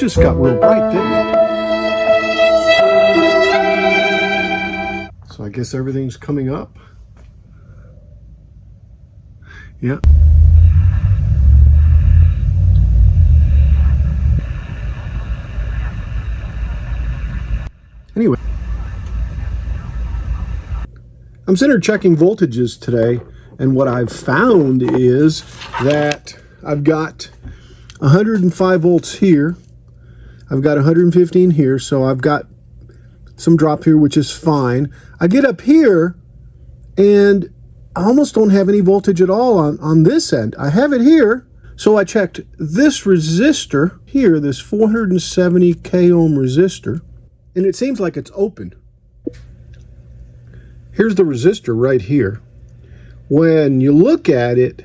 just got real bright, didn't it? So I guess everything's coming up. Yeah. Anyway, I'm sitting here checking voltages today, and what I've found is that I've got 105 volts here. I've got 115 here, so I've got some drop here, which is fine. I get up here, and I almost don't have any voltage at all on this end. I have it here, so I checked this resistor here, this 470k ohm resistor, and it seems like it's open. Here's the resistor right here. When you look at it,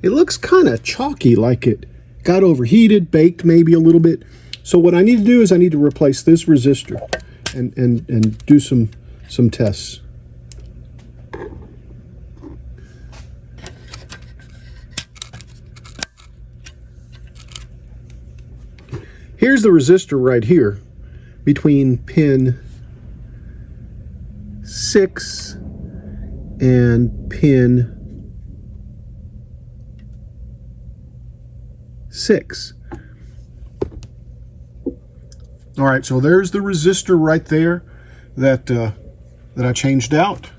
it looks kind of chalky, like it got overheated, baked maybe a little bit. So what I need to do is I need to replace this resistor and do some tests. Here's the resistor right here between pin 6 and pin 6. All right, so there's the resistor right there that I changed out.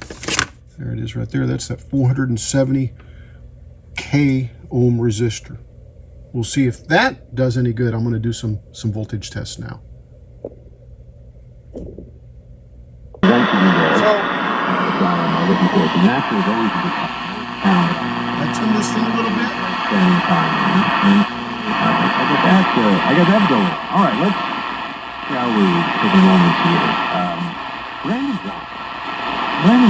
There it is right there. That's that 470k ohm resistor. We'll see if that does any good. I'm going to do some voltage tests now. I tune this thing a little bit. I got that going. All right, let's, shall we, take a moment here. Brandon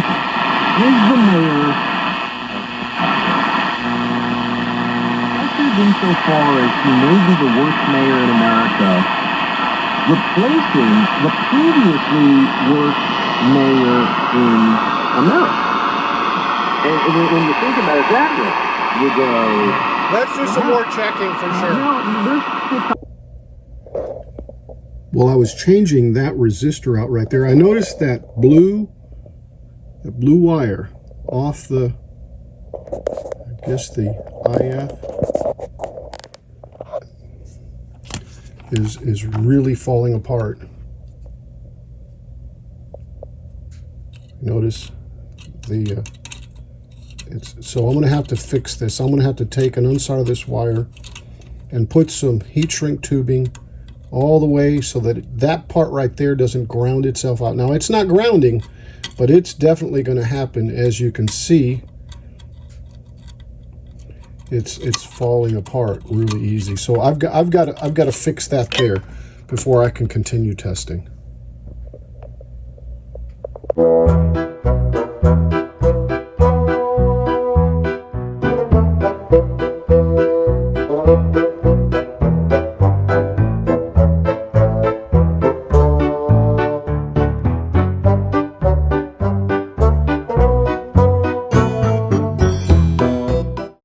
is the mayor. I've been so far as he may be the worst mayor in America, replacing the previously worst mayor in America. And when you think about it that way, you go, let's do some more checking for sure. Well, I was changing that resistor out right there. I noticed that blue wire off the, I guess the IF is really falling apart. Notice the so I'm going to have to fix this. I'm going to have to take and unsolder this wire and put some heat shrink tubing all the way so that that part right there doesn't ground itself out. Now it's not grounding, but it's definitely going to happen. As you can see, it's falling apart really easy. So I've got to fix that there before I can continue testing.